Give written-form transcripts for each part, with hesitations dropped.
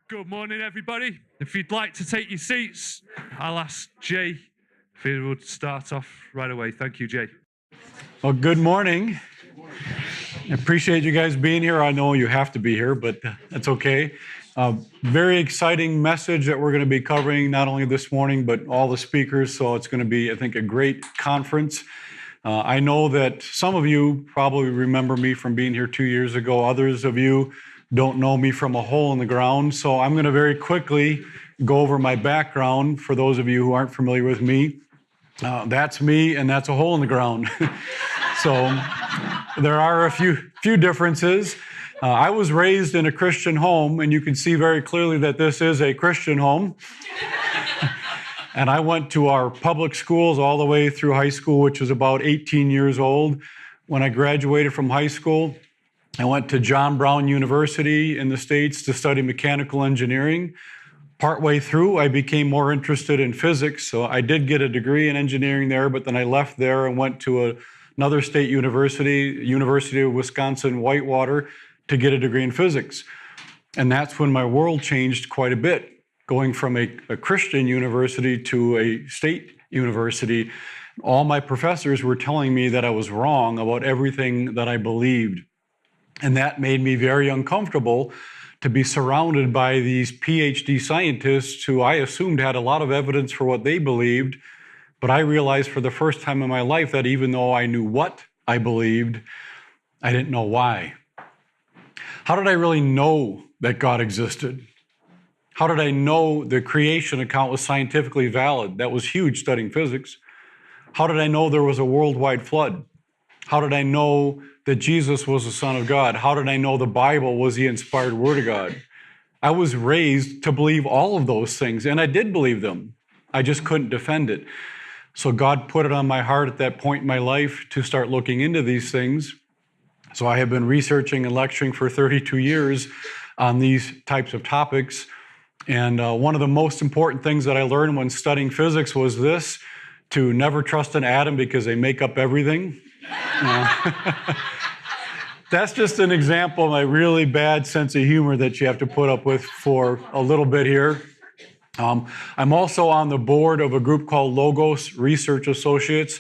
Good morning, everybody. If you'd like to take your seats, I'll ask Jay if he would start off right away. Thank you, Jay. Well, good morning. I appreciate you guys being here. I know you have to be here, but that's okay. Very exciting message that we're going to be covering not only this morning, but all the speakers. So it's going to be, I think, a great conference. I know that some of you probably remember me from being here 2 years ago. Others of you don't know me from a hole in the ground. So I'm going to very quickly go over my background for those of you who aren't familiar with me. That's me, and that's a hole in the ground. So there are a few differences. I was raised in a Christian home, and you can see very clearly that this is a Christian home. And I went to our public schools all the way through high school, which was about 18 years old. When I graduated from high school, I went to John Brown University in the States to study mechanical engineering. Partway through, I became more interested in physics, so I did get a degree in engineering there, but then I left there and went to another state university, University of Wisconsin-Whitewater, to get a degree in physics. And that's when my world changed quite a bit, going from a Christian university to a state university. All my professors were telling me that I was wrong about everything that I believed. And that made me very uncomfortable to be surrounded by these PhD scientists who I assumed had a lot of evidence for what they believed. But I realized for the first time in my life that even though I knew what I believed, I didn't know why. How did I really know that God existed? How did I know the creation account was scientifically valid? That was huge studying physics. How did I know there was a worldwide flood? How did I know that Jesus was the Son of God? How did I know the Bible was the inspired Word of God? I was raised to believe all of those things, and I did believe them. I just couldn't defend it. So God put it on my heart at that point in my life to start looking into these things. So I have been researching and lecturing for 32 years on these types of topics. And one of the most important things that I learned when studying physics was this: to never trust an atom because they make up everything. That's just an example of my really bad sense of humor that you have to put up with for a little bit here. I'm also on the board of a group called Logos Research Associates.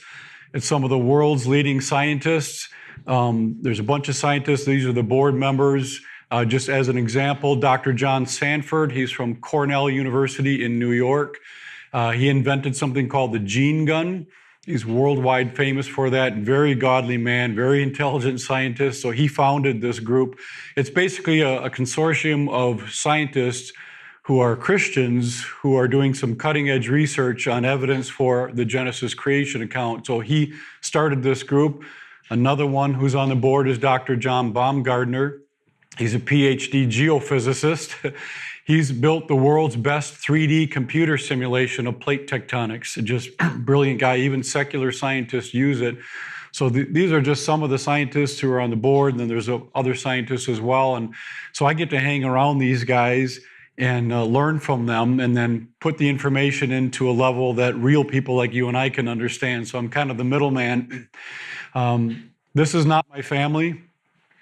It's some of the world's leading scientists. There's a bunch of scientists. These are the board members. Just as an example, Dr. John Sanford, he's from Cornell University in New York. He invented something called the gene gun. He's worldwide famous for that. Very godly man, very intelligent scientist. So he founded this group. It's basically a consortium of scientists who are Christians who are doing some cutting edge research on evidence for the Genesis creation account. So he started this group. Another one who's on the board is Dr. John Baumgartner. He's a PhD geophysicist. He's built the world's best 3D computer simulation of plate tectonics. Just brilliant guy. Even secular scientists use it. So these are just some of the scientists who are on the board, and then there's other scientists as well. And so I get to hang around these guys and learn from them, and then put the information into a level that real people like you and I can understand. So I'm kind of the middleman. This is not my family.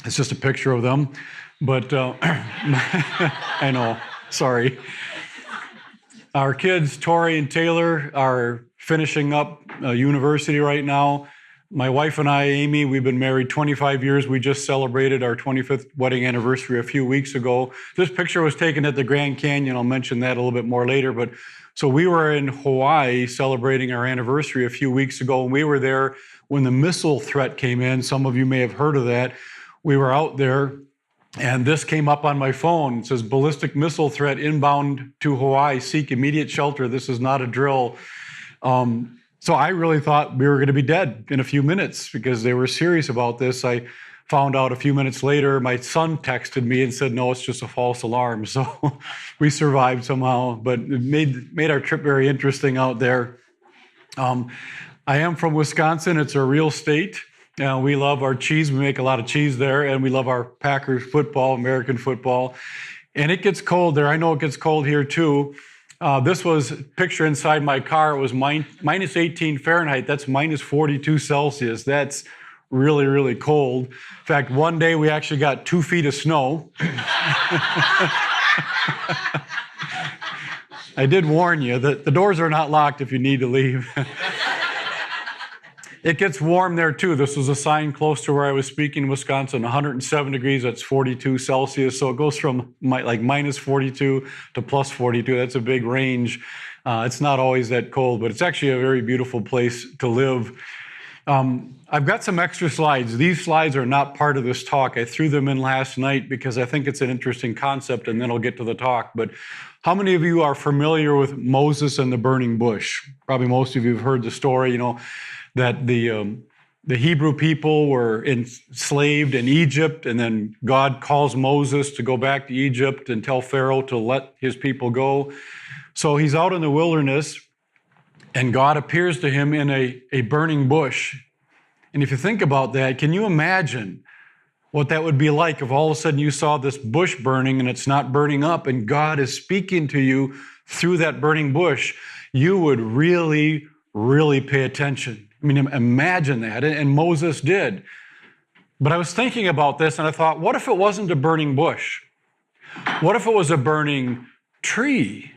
It's just a picture of them. But I know, sorry. Our kids, Tori and Taylor, are finishing up university right now. My wife and I, Amy, we've been married 25 years. We just celebrated our 25th wedding anniversary a few weeks ago. This picture was taken at the Grand Canyon. I'll mention that a little bit more later. But so we were in Hawaii celebrating our anniversary a few weeks ago, and we were there when the missile threat came in. Some of you may have heard of that. We were out there, and this came up on my phone. It says, ballistic missile threat inbound to Hawaii, seek immediate shelter. This is not a drill. So I really thought we were going to be dead in a few minutes because they were serious about this. I found out a few minutes later, my son texted me and said, no, it's just a false alarm. So we survived somehow, but it made our trip very interesting out there. I am from Wisconsin. It's a real state. We love our cheese. We make a lot of cheese there, and we love our Packers football, American football. And it gets cold there. I know it gets cold here too. This was a picture inside my car. It was minus 18 Fahrenheit. That's minus 42 Celsius. That's really, really cold. In fact, one day we actually got 2 feet of snow. I did warn you that the doors are not locked if you need to leave. It gets warm there too. This was a sign close to where I was speaking in Wisconsin, 107 degrees, that's 42 Celsius. So it goes from like minus 42 to plus 42. That's a big range. It's not always that cold, but it's actually a very beautiful place to live. I've got some extra slides. These slides are not part of this talk. I threw them in last night because I think it's an interesting concept, and then I'll get to the talk. But how many of you are familiar with Moses and the burning bush? Probably most of you have heard the story, that the Hebrew people were enslaved in Egypt, and then God calls Moses to go back to Egypt and tell Pharaoh to let his people go. So he's out in the wilderness, and God appears to him in a burning bush. And if you think about that, can you imagine what that would be like if all of a sudden you saw this bush burning and it's not burning up, and God is speaking to you through that burning bush? You would really, really pay attention. I mean, imagine that, and Moses did. But I was thinking about this, and I thought, what if it wasn't a burning bush? What if it was a burning tree?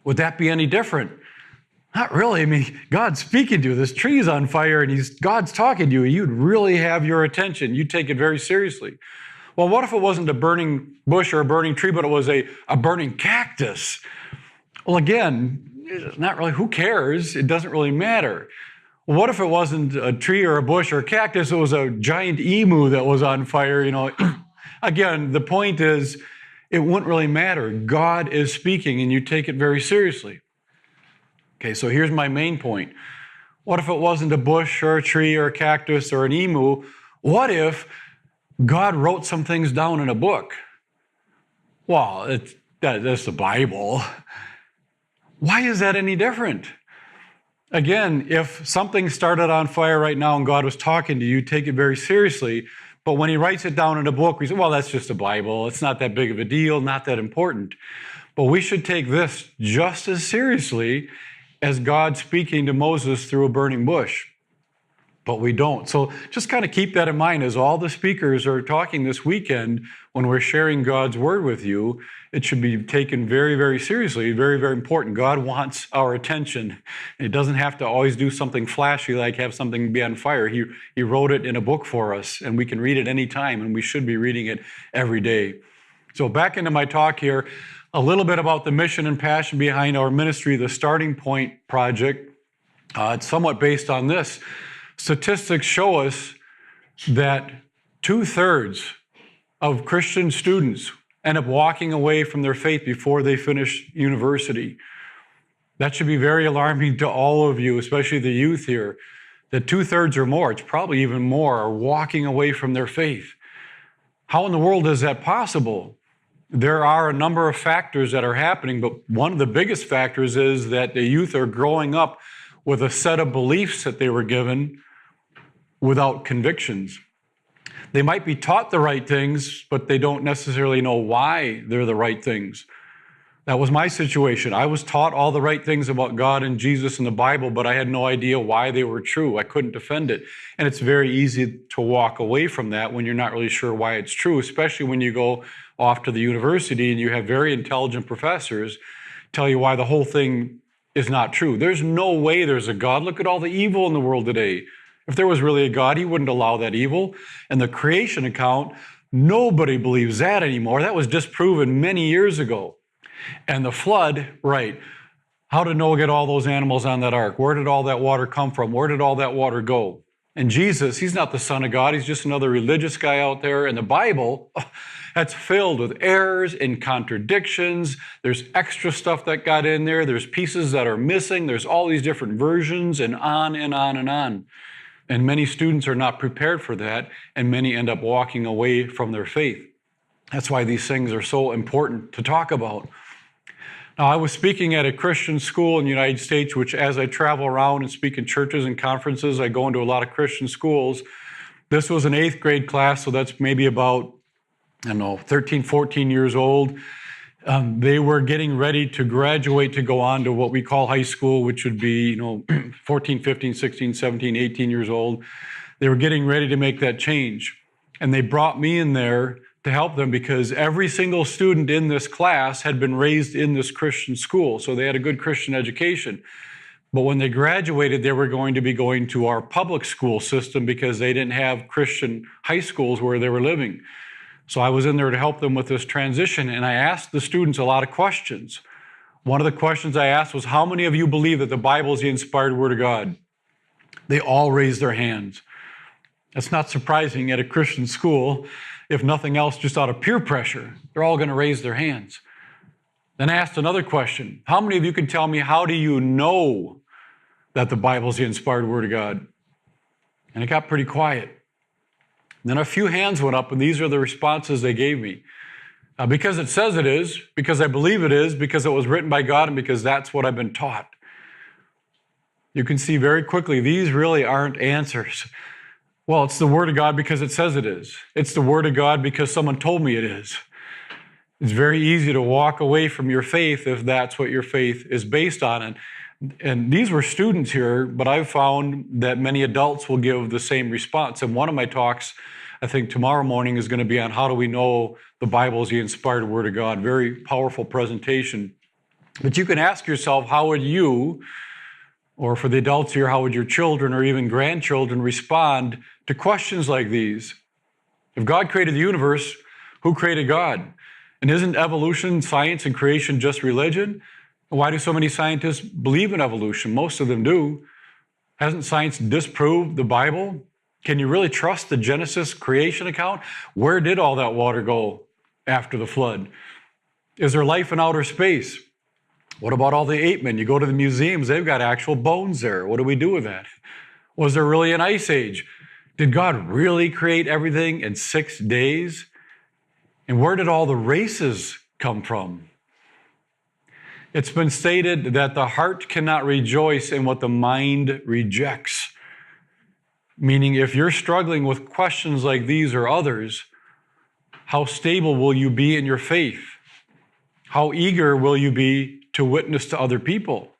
Would that be any different? Not really. I mean, God's speaking to you. This tree is on fire, and God's talking to you. You'd really have your attention. You'd take it very seriously. Well, what if it wasn't a burning bush or a burning tree, but it was a burning cactus? Well, again, it's not really, who cares? It doesn't really matter. What if it wasn't a tree or a bush or a cactus? It was a giant emu that was on fire, Again, the point is, it wouldn't really matter. God is speaking, and you take it very seriously. Okay, so here's my main point. What if it wasn't a bush or a tree or a cactus or an emu? What if God wrote some things down in a book? Well, that's the Bible. Why is that any different? Again, if something started on fire right now and God was talking to you, take it very seriously. But when he writes it down in a book, we say, well, that's just the Bible. It's not that big of a deal, not that important. But we should take this just as seriously as God speaking to Moses through a burning bush. But we don't. So just kind of keep that in mind as all the speakers are talking this weekend. When we're sharing God's word with you, it should be taken very, very seriously, very, very important. God wants our attention. It doesn't have to always do something flashy like have something be on fire. He wrote it in a book for us, and we can read it anytime, and we should be reading it every day. So back into my talk here, a little bit about the mission and passion behind our ministry, the Starting Point Project. It's somewhat based on this. Statistics show us that 2/3 of Christian students end up walking away from their faith before they finish university. That should be very alarming to all of you, especially the youth here, that 2/3 or more, it's probably even more, are walking away from their faith. How in the world is that possible? There are a number of factors that are happening, but one of the biggest factors is that the youth are growing up with a set of beliefs that they were given without convictions. They might be taught the right things, but they don't necessarily know why they're the right things. That was my situation. I was taught all the right things about God and Jesus and the Bible, but I had no idea why they were true. I couldn't defend it. And it's very easy to walk away from that when you're not really sure why it's true, especially when you go off to the university and you have very intelligent professors tell you why the whole thing is not true. There's no way there's a God. Look at all the evil in the world today. If there was really a God, he wouldn't allow that evil. And the creation account, nobody believes that anymore. That was disproven many years ago. And the flood, right. How did Noah get all those animals on that ark? Where did all that water come from? Where did all that water go? And Jesus, he's not the Son of God. He's just another religious guy out there. And the Bible, that's filled with errors and contradictions. There's extra stuff that got in there. There's pieces that are missing. There's all these different versions and on and on and on. And many students are not prepared for that, and many end up walking away from their faith. That's why these things are so important to talk about. Now, I was speaking at a Christian school in the United States, which as I travel around and speak in churches and conferences, I go into a lot of Christian schools. This was an 8th grade class, so that's maybe about, 13, 14 years old. They were getting ready to graduate to go on to what we call high school, which would be, 14, 15, 16, 17, 18 years old. They were getting ready to make that change. And they brought me in there to help them because every single student in this class had been raised in this Christian school, so they had a good Christian education. But when they graduated, they were going to be going to our public school system because they didn't have Christian high schools where they were living. So I was in there to help them with this transition, and I asked the students a lot of questions. One of the questions I asked was, how many of you believe that the Bible is the inspired Word of God? They all raised their hands. That's not surprising at a Christian school. If nothing else, just out of peer pressure, they're all going to raise their hands. Then I asked another question. How many of you can tell me, how do you know that the Bible is the inspired Word of God? And it got pretty quiet. Then a few hands went up, and these are the responses they gave me. Because it says it is, because I believe it is, because it was written by God, and because that's what I've been taught. You can see very quickly, these really aren't answers. Well, it's the Word of God because it says it is. It's the Word of God because someone told me it is. It's very easy to walk away from your faith if that's what your faith is based on. And these were students here, but I've found that many adults will give the same response. And one of my talks, I think tomorrow morning, is going to be on how do we know the Bible is the inspired Word of God. Very powerful presentation. But you can ask yourself, how would you, or for the adults here, how would your children or even grandchildren respond to questions like these? If God created the universe, who created God? And isn't evolution, science, and creation just religion? Why do so many scientists believe in evolution? Most of them do. Hasn't science disproved the Bible? Can you really trust the Genesis creation account? Where did all that water go after the flood? Is there life in outer space? What about all the ape men? You go to the museums, they've got actual bones there. What do we do with that? Was there really an ice age? Did God really create everything in 6 days? And where did all the races come from? It's been stated that the heart cannot rejoice in what the mind rejects. Meaning, if you're struggling with questions like these or others, how stable will you be in your faith? How eager will you be to witness to other people?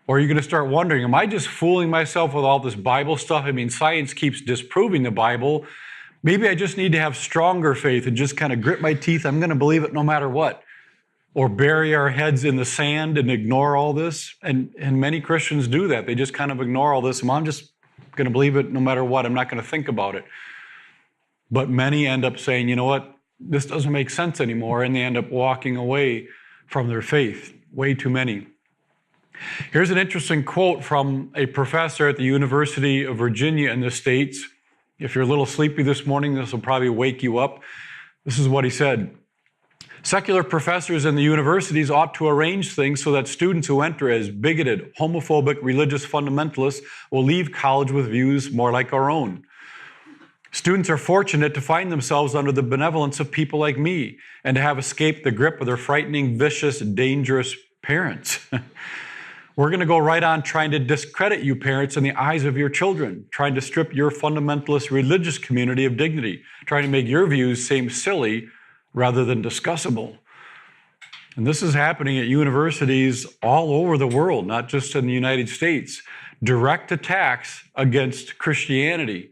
Or are you going to start wondering, am I just fooling myself with all this Bible stuff? I mean, science keeps disproving the Bible. Maybe I just need to have stronger faith and just kind of grit my teeth. I'm going to believe it no matter what. Or bury our heads in the sand and ignore all this. And many Christians do that. They just kind of ignore all this. I'm just going to believe it no matter what. I'm not going to think about it. But many end up saying, you know what, this doesn't make sense anymore. And they end up walking away from their faith. Way too many. Here's an interesting quote from a professor at the University of Virginia in the States. If you're a little sleepy this morning, this will probably wake you up. This is what he said. Secular professors in the universities ought to arrange things so that students who enter as bigoted, homophobic, religious fundamentalists will leave college with views more like our own. Students are fortunate to find themselves under the benevolence of people like me and to have escaped the grip of their frightening, vicious, dangerous parents. We're going to go right on trying to discredit you parents in the eyes of your children, trying to strip your fundamentalist religious community of dignity, trying to make your views seem silly rather than discussable. And this is happening at universities all over the world, not just in the United States. Direct attacks against Christianity.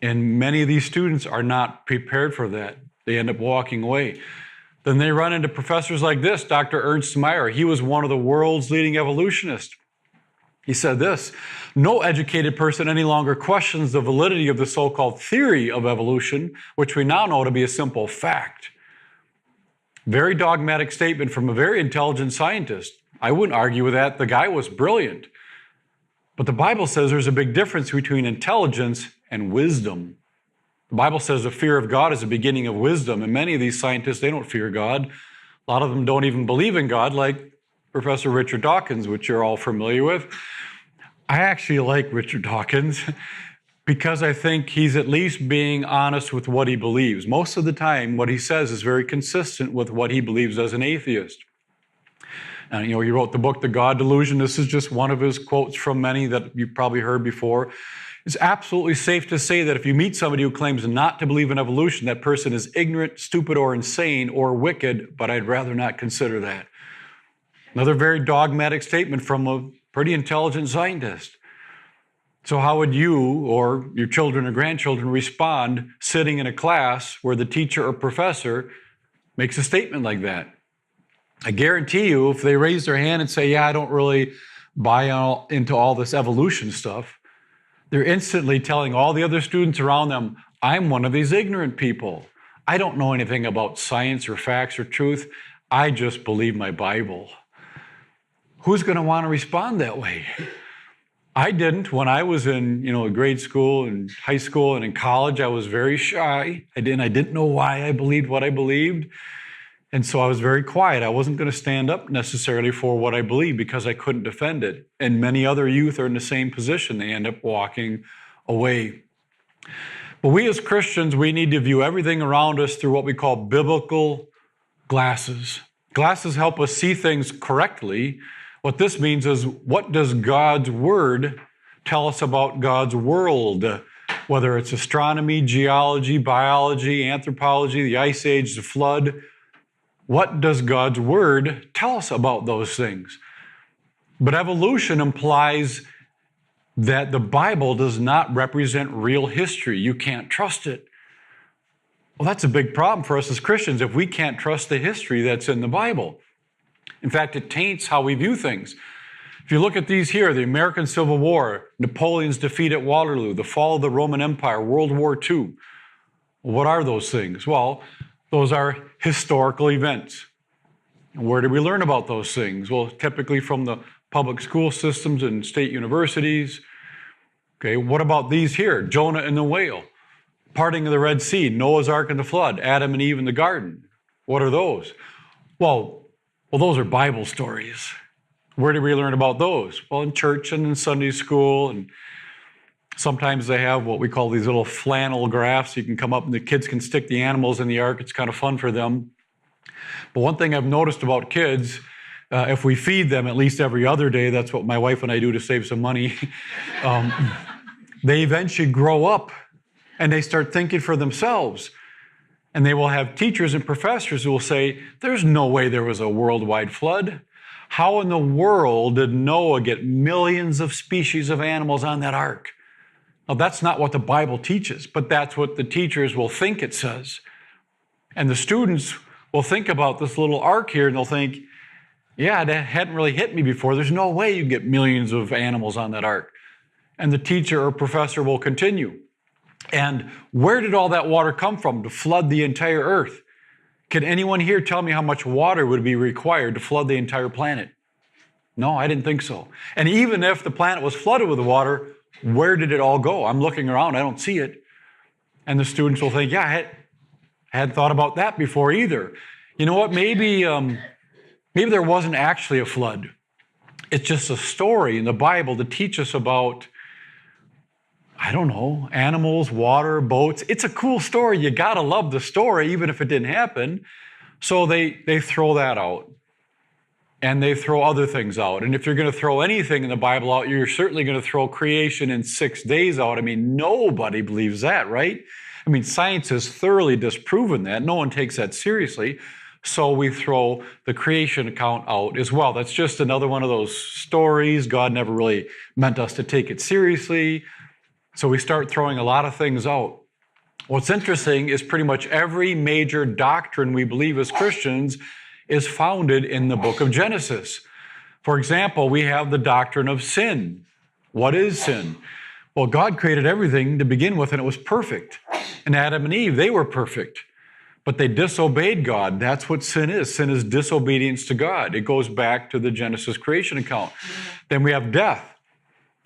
And many of these students are not prepared for that. They end up walking away. Then they run into professors like this, Dr. Ernst Mayr. He was one of the world's leading evolutionists. He said this, no educated person any longer questions the validity of the so-called theory of evolution, which we now know to be a simple fact. Very dogmatic statement from a very intelligent scientist. I wouldn't argue with that. The guy was brilliant. But the Bible says there's a big difference between intelligence and wisdom. The Bible says the fear of God is the beginning of wisdom, and many of these scientists, they don't fear God. A lot of them don't even believe in God, like Professor Richard Dawkins, which you're all familiar with. I actually like Richard Dawkins because I think he's at least being honest with what he believes. Most of the time, what he says is very consistent with what he believes as an atheist. And, he wrote the book, The God Delusion. This is just one of his quotes from many that you've probably heard before. It's absolutely safe to say that if you meet somebody who claims not to believe in evolution, that person is ignorant, stupid, or insane, or wicked, but I'd rather not consider that. Another very dogmatic statement from a pretty intelligent scientist. So how would you or your children or grandchildren respond sitting in a class where the teacher or professor makes a statement like that? I guarantee you, if they raise their hand and say, yeah, I don't really buy into all this evolution stuff, they're instantly telling all the other students around them, I'm one of these ignorant people. I don't know anything about science or facts or truth. I just believe my Bible. Who's going to want to respond that way? I didn't. When I was in, grade school and high school and in college, I was very shy. I didn't know why I believed what I believed. And so I was very quiet. I wasn't going to stand up necessarily for what I believed because I couldn't defend it. And many other youth are in the same position. They end up walking away. But we as Christians, we need to view everything around us through what we call biblical glasses. Glasses help us see things correctly. What this means is, what does God's Word tell us about God's world? Whether it's astronomy, geology, biology, anthropology, the Ice Age, the flood. What does God's Word tell us about those things? But evolution implies that the Bible does not represent real history. You can't trust it. Well, that's a big problem for us as Christians if we can't trust the history that's in the Bible. In fact, it taints how we view things. If you look at these here, the American Civil War, Napoleon's defeat at Waterloo, the fall of the Roman Empire, World War II. What are those things? Well, those are historical events. Where do we learn about those things? Well, typically from the public school systems and state universities. Okay, what about these here? Jonah and the whale, parting of the Red Sea, Noah's Ark and the flood, Adam and Eve in the garden. What are those? Well, those are Bible stories. Where do we learn about those? Well, in church and in Sunday school, and sometimes they have what we call these little flannel graphs. You can come up and the kids can stick the animals in the ark. It's kind of fun for them. But one thing I've noticed about kids, if we feed them at least every other day, that's what my wife and I do to save some money, they eventually grow up and they start thinking for themselves. And they will have teachers and professors who will say, there's no way there was a worldwide flood. How in the world did Noah get millions of species of animals on that ark? Now, that's not what the Bible teaches, but that's what the teachers will think it says. And the students will think about this little ark here and they'll think, yeah, that hadn't really hit me before. There's no way you get millions of animals on that ark. And the teacher or professor will continue. And where did all that water come from to flood the entire earth? Can anyone here tell me how much water would be required to flood the entire planet? No, I didn't think so. And even if the planet was flooded with water, where did it all go? I'm looking around, I don't see it. And the students will think, yeah, I hadn't thought about that before either. You know what, maybe there wasn't actually a flood. It's just a story in the Bible to teach us about, I don't know, animals, water, boats. It's a cool story. You gotta love the story, even if it didn't happen. So they throw that out. And they throw other things out. And if you're gonna throw anything in the Bible out, you're certainly gonna throw creation in 6 days out. I mean, nobody believes that, right? I mean, science has thoroughly disproven that. No one takes that seriously. So we throw the creation account out as well. That's just another one of those stories. God never really meant us to take it seriously. So we start throwing a lot of things out. What's interesting is pretty much every major doctrine we believe as Christians is founded in the book of Genesis. For example, we have the doctrine of sin. What is sin? Well, God created everything to begin with, and it was perfect. And Adam and Eve, they were perfect. But they disobeyed God. That's what sin is. Sin is disobedience to God. It goes back to the Genesis creation account. Then we have death.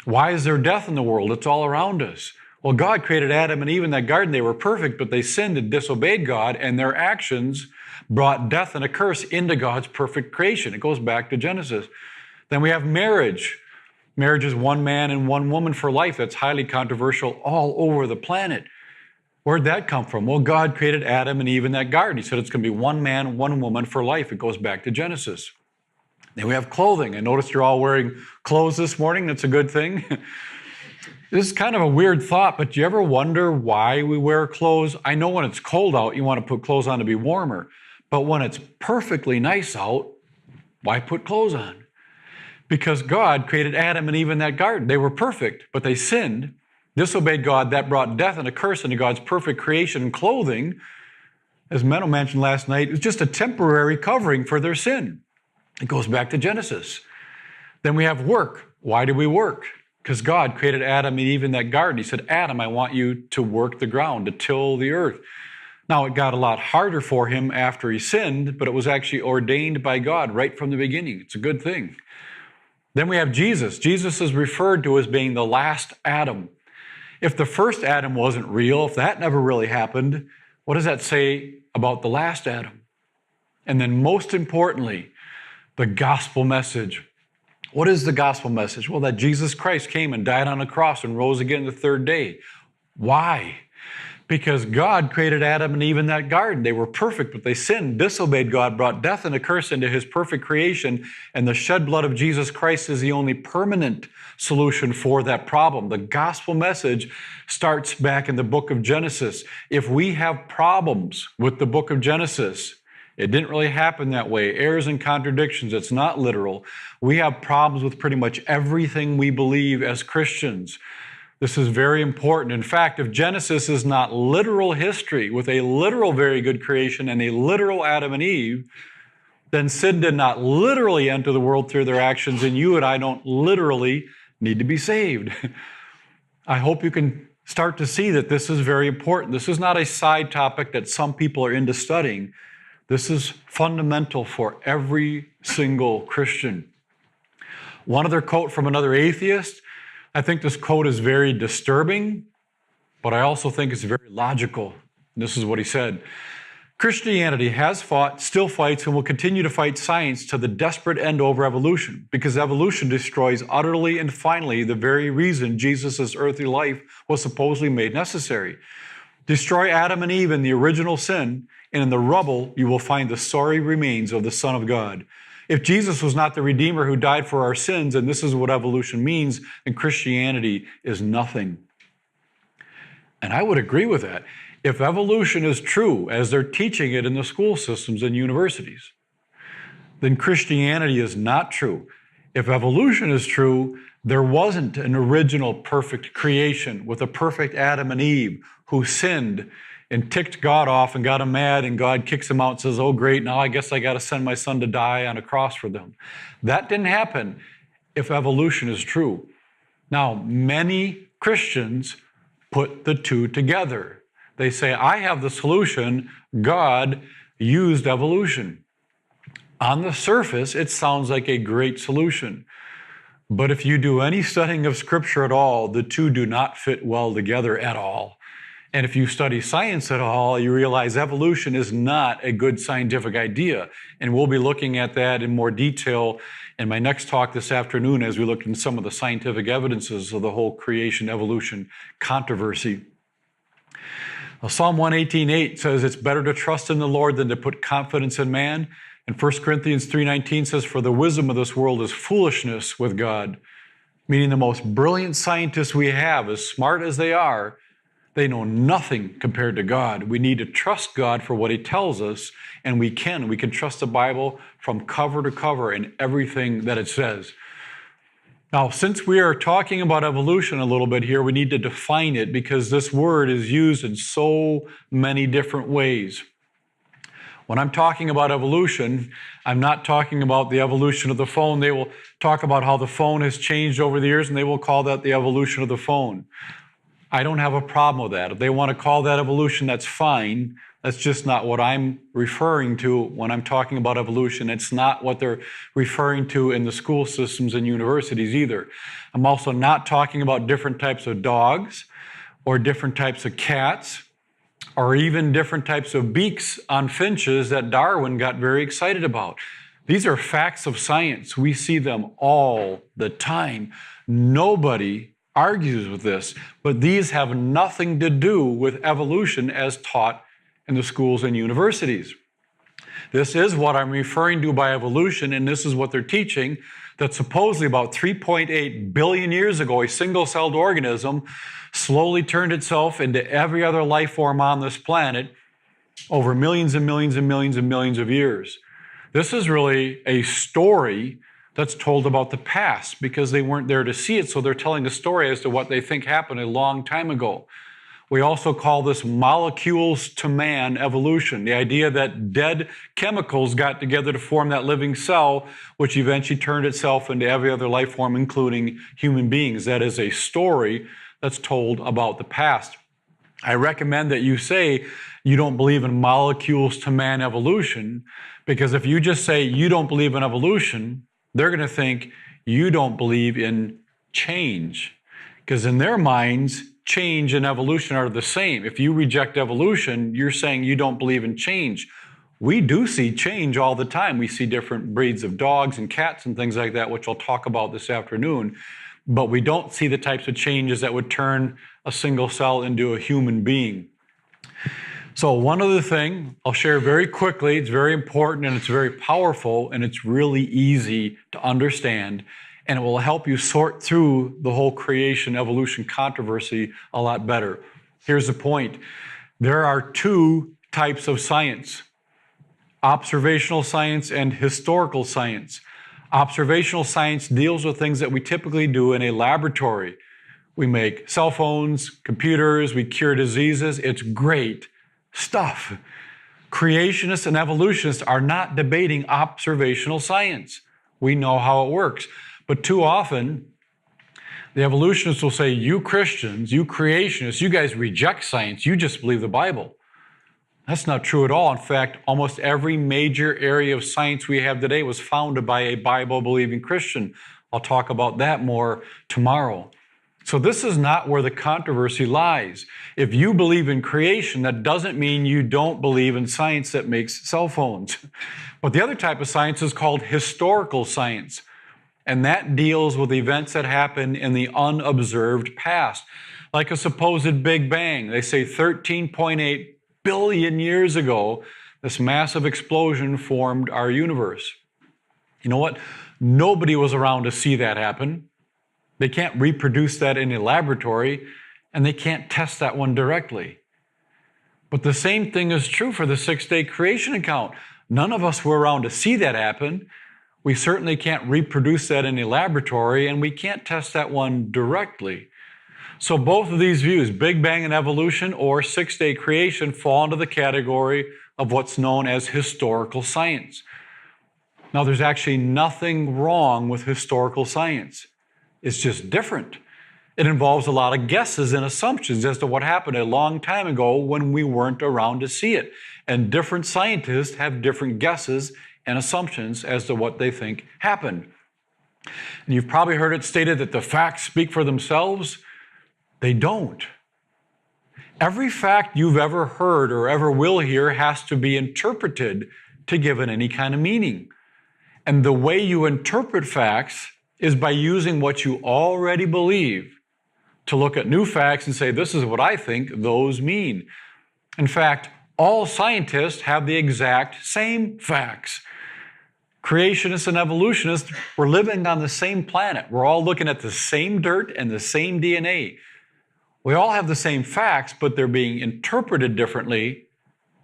Why is there death in the world? It's all around us. Well, God created Adam and Eve in that garden. They were perfect, but they sinned and disobeyed God, and their actions brought death and a curse into God's perfect creation. It goes back to Genesis. Then we have marriage. Marriage is one man and one woman for life. That's highly controversial all over the planet. Where'd that come from? Well, God created Adam and Eve in that garden. He said it's going to be one man, one woman for life. It goes back to Genesis. Then we have clothing. I noticed you're all wearing clothes this morning. That's a good thing. This is kind of a weird thought, but do you ever wonder why we wear clothes? I know when it's cold out, you want to put clothes on to be warmer. But when it's perfectly nice out, why put clothes on? Because God created Adam and Eve in that garden. They were perfect, but they sinned, disobeyed God. That brought death and a curse into God's perfect creation and clothing. As Menno mentioned last night, it was just a temporary covering for their sin. It goes back to Genesis. Then we have work. Why do we work? Because God created Adam and Eve in that garden. He said, Adam, I want you to work the ground, to till the earth. Now, it got a lot harder for him after he sinned, but it was actually ordained by God right from the beginning. It's a good thing. Then we have Jesus. Jesus is referred to as being the last Adam. If the first Adam wasn't real, if that never really happened, what does that say about the last Adam? And then most importantly, the gospel message. What is the gospel message? Well, that Jesus Christ came and died on a cross and rose again the third day. Why? Because God created Adam and Eve in that garden. They were perfect, but they sinned, disobeyed God, brought death and a curse into his perfect creation, and the shed blood of Jesus Christ is the only permanent solution for that problem. The gospel message starts back in the book of Genesis. If we have problems with the book of Genesis, it didn't really happen that way. Errors and contradictions, it's not literal. We have problems with pretty much everything we believe as Christians. This is very important. In fact, if Genesis is not literal history with a literal very good creation and a literal Adam and Eve, then sin did not literally enter the world through their actions, and you and I don't literally need to be saved. I hope you can start to see that this is very important. This is not a side topic that some people are into studying. This is fundamental for every single Christian. One other quote from another atheist. I think this quote is very disturbing, but I also think it's very logical. This is what he said. Christianity has fought, still fights, and will continue to fight science to the desperate end over evolution, because evolution destroys utterly and finally the very reason Jesus' earthly life was supposedly made necessary. Destroy Adam and Eve in the original sin, and in the rubble you will find the sorry remains of the Son of God. If Jesus was not the Redeemer who died for our sins, and this is what evolution means, then Christianity is nothing. And I would agree with that. If evolution is true, as they're teaching it in the school systems and universities, then Christianity is not true. If evolution is true, there wasn't an original perfect creation with a perfect Adam and Eve who sinned and ticked God off and got him mad, and God kicks him out and says, oh great, now I guess I got to send my son to die on a cross for them. That didn't happen if evolution is true. Now, many Christians put the two together. They say, I have the solution. God used evolution. On the surface, it sounds like a great solution. But if you do any studying of Scripture at all, the two do not fit well together at all. And if you study science at all, you realize evolution is not a good scientific idea. And we'll be looking at that in more detail in my next talk this afternoon as we look into some of the scientific evidences of the whole creation-evolution controversy. Now, Psalm 118:8 says it's better to trust in the Lord than to put confidence in man. And 1 Corinthians 3:19 says, for the wisdom of this world is foolishness with God. Meaning the most brilliant scientists we have, as smart as they are, they know nothing compared to God. We need to trust God for what he tells us, and we can. We can trust the Bible from cover to cover in everything that it says. Now, since we are talking about evolution a little bit here, we need to define it because this word is used in so many different ways. When I'm talking about evolution, I'm not talking about the evolution of the phone. They will talk about how the phone has changed over the years, and they will call that the evolution of the phone. I don't have a problem with that. If they want to call that evolution, that's fine. That's just not what I'm referring to when I'm talking about evolution. It's not what they're referring to in the school systems and universities either. I'm also not talking about different types of dogs or different types of cats or even different types of beaks on finches that Darwin got very excited about. These are facts of science. We see them all the time. Nobody argues with this, but these have nothing to do with evolution as taught in the schools and universities. This is what I'm referring to by evolution, and this is what they're teaching, that supposedly about 3.8 billion years ago, a single-celled organism slowly turned itself into every other life form on this planet over millions and millions and millions and millions of years. This is really a story that's told about the past because they weren't there to see it, so they're telling a story as to what they think happened a long time ago. We also call this molecules to man evolution, the idea that dead chemicals got together to form that living cell, which eventually turned itself into every other life form, including human beings. That is a story that's told about the past. I recommend that you say you don't believe in molecules to man evolution, because if you just say you don't believe in evolution, they're going to think you don't believe in change, because in their minds, change and evolution are the same. If you reject evolution, you're saying you don't believe in change. We do see change all the time. We see different breeds of dogs and cats and things like that, which I'll talk about this afternoon. But we don't see the types of changes that would turn a single cell into a human being. So one other thing I'll share very quickly, it's very important and it's very powerful and it's really easy to understand, and it will help you sort through the whole creation evolution controversy a lot better. Here's the point. There are two types of science: observational science and historical science. Observational science deals with things that we typically do in a laboratory. We make cell phones, computers, we cure diseases. It's great stuff. Creationists and evolutionists are not debating observational science. We know how it works. But too often, the evolutionists will say, you Christians, you creationists, you guys reject science. You just believe the Bible. That's not true at all. In fact, almost every major area of science we have today was founded by a Bible-believing Christian. I'll talk about that more tomorrow. So this is not where the controversy lies. If you believe in creation, that doesn't mean you don't believe in science that makes cell phones. But the other type of science is called historical science. And that deals with events that happen in the unobserved past, like a supposed Big Bang. They say 13.8 billion years ago, this massive explosion formed our universe. You know what? Nobody was around to see that happen. They can't reproduce that in a laboratory, and they can't test that one directly. But the same thing is true for the six-day creation account. None of us were around to see that happen. We certainly can't reproduce that in a laboratory, and we can't test that one directly. So both of these views, Big Bang and evolution or six-day creation, fall into the category of what's known as historical science. Now, there's actually nothing wrong with historical science. It's just different. It involves a lot of guesses and assumptions as to what happened a long time ago when we weren't around to see it. And different scientists have different guesses and assumptions as to what they think happened. And you've probably heard it stated that the facts speak for themselves. They don't. Every fact you've ever heard or ever will hear has to be interpreted to give it any kind of meaning. And the way you interpret facts is by using what you already believe to look at new facts and say, this is what I think those mean. In fact, all scientists have the exact same facts. Creationists and evolutionists, we're living on the same planet. We're all looking at the same dirt and the same DNA. We all have the same facts, but they're being interpreted differently,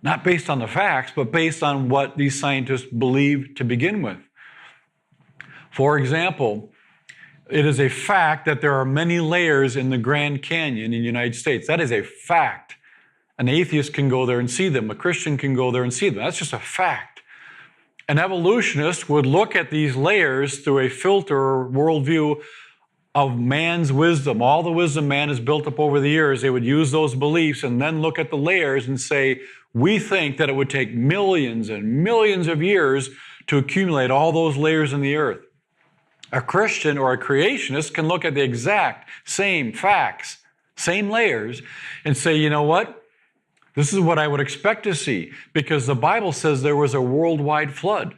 not based on the facts, but based on what these scientists believe to begin with. For example, it is a fact that there are many layers in the Grand Canyon in the United States. That is a fact. An atheist can go there and see them. A Christian can go there and see them. That's just a fact. An evolutionist would look at these layers through a filter or worldview of man's wisdom. All the wisdom man has built up over the years, they would use those beliefs and then look at the layers and say, we think that it would take millions and millions of years to accumulate all those layers in the earth. A Christian or a creationist can look at the exact same facts, same layers, and say, you know what? This is what I would expect to see, because the Bible says there was a worldwide flood.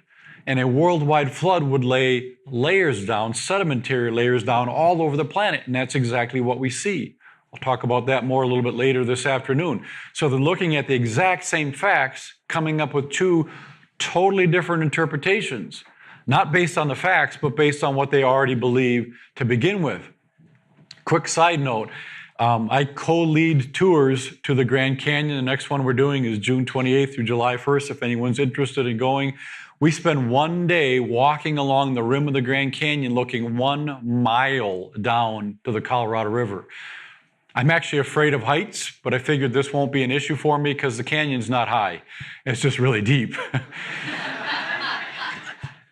And a worldwide flood would lay layers down, sedimentary layers down all over the planet. And that's exactly what we see. I'll talk about that more a little bit later this afternoon. So they're looking at the exact same facts, coming up with two totally different interpretations, not based on the facts, but based on what they already believe to begin with. Quick side note, I co-lead tours to the Grand Canyon. The next one we're doing is June 28th through July 1st, if anyone's interested in going. We spend one day walking along the rim of the Grand Canyon looking 1 mile down to the Colorado River. I'm actually afraid of heights, but I figured this won't be an issue for me because the canyon's not high. It's just really deep.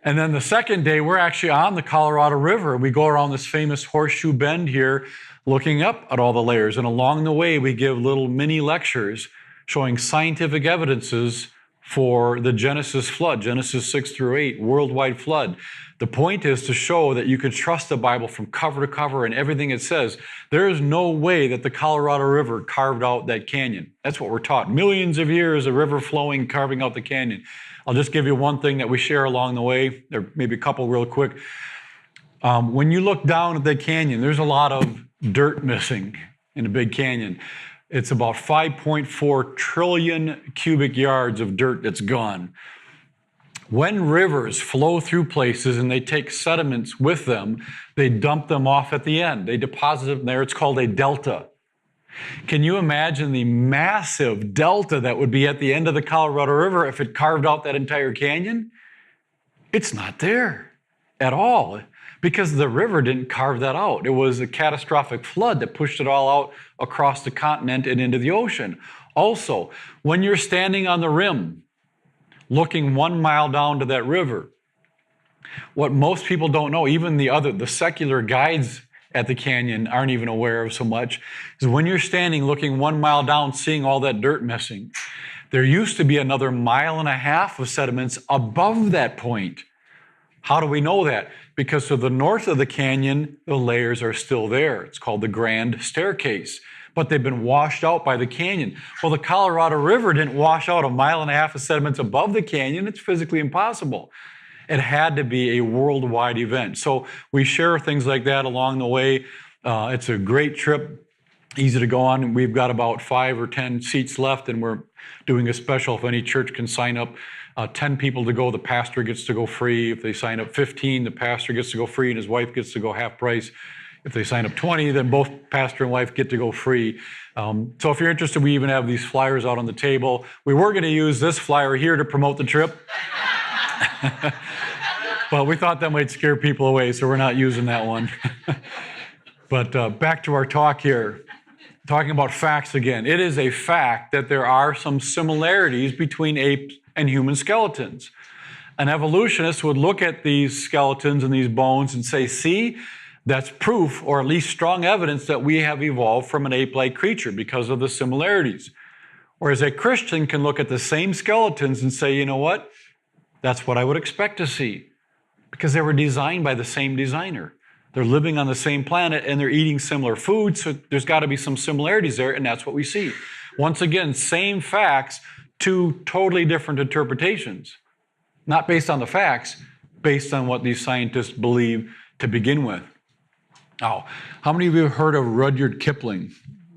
And then the second day, we're actually on the Colorado River. We go around this famous horseshoe bend here, looking up at all the layers. And along the way, we give little mini lectures showing scientific evidences for the Genesis flood, Genesis 6 through 8, worldwide flood. The point is to show that you can trust the Bible from cover to cover and everything it says. There is no way that the Colorado River carved out that canyon. That's what we're taught. Millions of years of river flowing, carving out the canyon. I'll just give you one thing that we share along the way, or maybe a couple real quick. When you look down at the canyon, there's a lot of dirt missing in the big canyon. It's about 5.4 trillion cubic yards of dirt that's gone. When rivers flow through places and they take sediments with them, they dump them off at the end. They deposit them there. It's called a delta. Can you imagine the massive delta that would be at the end of the Colorado River if it carved out that entire canyon? It's not there at all because the river didn't carve that out. It was a catastrophic flood that pushed it all out across the continent and into the ocean. Also, when you're standing on the rim, looking 1 mile down to that river, what most people don't know, even the secular guides at the canyon aren't even aware of so much, is when you're standing looking 1 mile down, seeing all that dirt missing, there used to be another 1.5 miles of sediments above that point. How do we know that? Because to the north of the canyon, the layers are still there. It's called the Grand Staircase, but they've been washed out by the canyon. Well, the Colorado River didn't wash out 1.5 miles of sediments above the canyon. It's physically impossible. It had to be a worldwide event. So we share things like that along the way. It's a great trip, easy to go on. We've got about 5 or 10 seats left, and we're doing a special. If any church can sign up 10 people to go, the pastor gets to go free. If they sign up 15, the pastor gets to go free and his wife gets to go half price. If they sign up 20, then both pastor and wife get to go free. So if you're interested, we even have these flyers out on the table. We were going to use this flyer here to promote the trip. But we thought that might scare people away, so we're not using that one. But back to our talk here, talking about facts again. It is a fact that there are some similarities between apes and human skeletons. An evolutionist would look at these skeletons and these bones and say, see, that's proof, or at least strong evidence, that we have evolved from an ape-like creature because of the similarities. Whereas a Christian can look at the same skeletons and say, you know what? That's what I would expect to see, because they were designed by the same designer. They're living on the same planet and they're eating similar food, so there's got to be some similarities there, and that's what we see. Once again, same facts, two totally different interpretations. Not based on the facts, based on what these scientists believe to begin with. Now, how many of you have heard of Rudyard Kipling?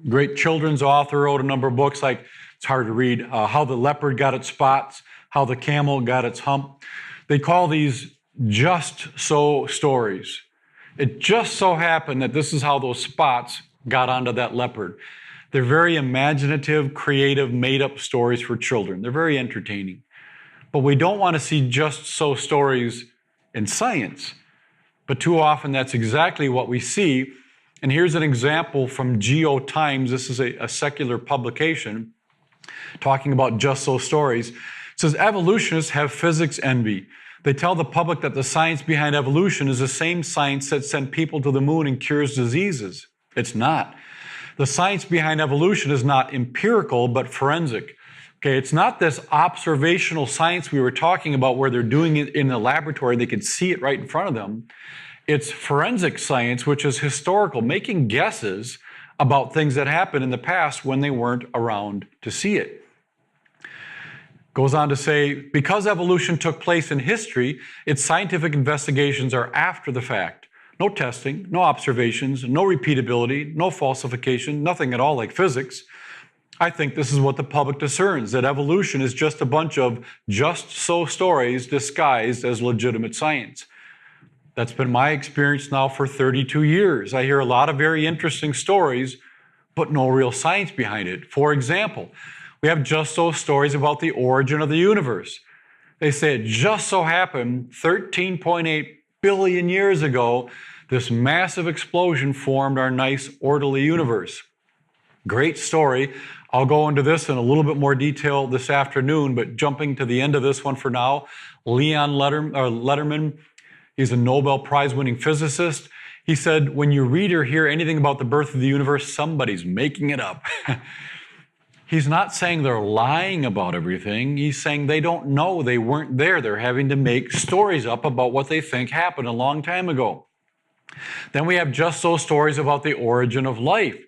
Great children's author, wrote a number of books like, it's hard to read, How the Leopard Got Its Spots, How the Camel Got Its Hump. They call these just so stories. It just so happened that this is how those spots got onto that leopard. They're very imaginative, creative, made-up stories for children. They're very entertaining. But we don't want to see just so stories in science. But too often that's exactly what we see. And here's an example from Geo Times. This is a secular publication talking about just so stories. It says, evolutionists have physics envy. They tell the public that the science behind evolution is the same science that sent people to the moon and cures diseases. It's not. The science behind evolution is not empirical, but forensic. Okay, it's not this observational science we were talking about where they're doing it in the laboratory, they can see it right in front of them. It's forensic science, which is historical, making guesses about things that happened in the past when they weren't around to see it. Goes on to say, because evolution took place in history, its scientific investigations are after the fact. No testing, no observations, no repeatability, no falsification, nothing at all like physics. I think this is what the public discerns, that evolution is just a bunch of just so stories disguised as legitimate science. That's been my experience now for 32 years. I hear a lot of very interesting stories, but no real science behind it. For example, we have just so stories about the origin of the universe. They say it just so happened 13.8 billion years ago, this massive explosion formed our nice, orderly universe. Great story. I'll go into this in a little bit more detail this afternoon, but jumping to the end of this one for now, Leon Letterman, he's a Nobel Prize-winning physicist. He said, when you read or hear anything about the birth of the universe, somebody's making it up. He's not saying they're lying about everything. He's saying they don't know, they weren't there. They're having to make stories up about what they think happened a long time ago. Then we have just those stories about the origin of life.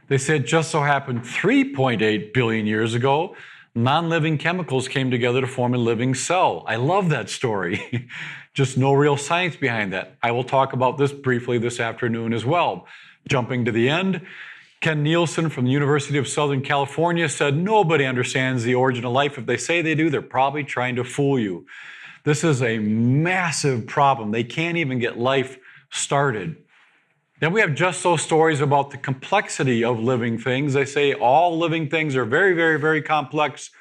They said just so happened 3.8 billion years ago, non-living chemicals came together to form a living cell. I love that story. Just no real science behind that. I will talk about this briefly this afternoon as well. Jumping to the end, Ken Nielsen from the University of Southern California said, nobody understands the origin of life. If they say they do, they're probably trying to fool you. This is a massive problem. They can't even get life started. Then we have just those stories about the complexity of living things. They say all living things are very, very, very complex,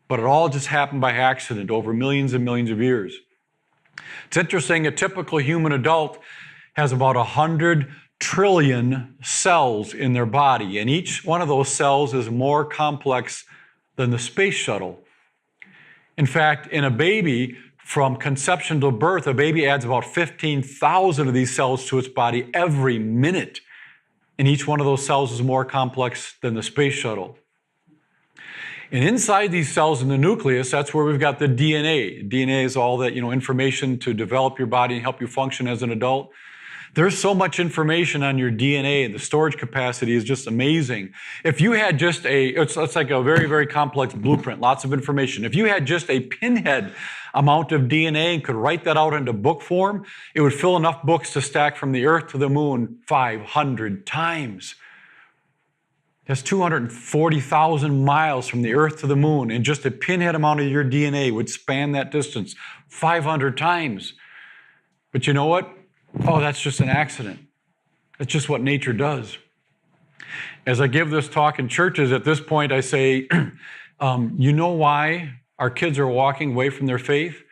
but it all just happened by accident over millions and millions of years. It's interesting, a typical human adult has about 100 trillion cells in their body, and each one of those cells is more complex than the space shuttle. In fact, in a baby, from conception to birth, a baby adds about 15,000 of these cells to its body every minute, and each one of those cells is more complex than the space shuttle. And inside these cells in the nucleus, that's where we've got the DNA. DNA is all that, information to develop your body and help you function as an adult. There's so much information on your DNA, and the storage capacity is just amazing. If you had just it's like a very, very complex blueprint, lots of information. If you had just a pinhead amount of DNA and could write that out into book form, it would fill enough books to stack from the Earth to the moon 500 times. That's 240,000 miles from the Earth to the moon, and just a pinhead amount of your DNA would span that distance 500 times. But you know what? Oh, that's just an accident. That's just what nature does. As I give this talk in churches, at this point I say, you know why our kids are walking away from their faith?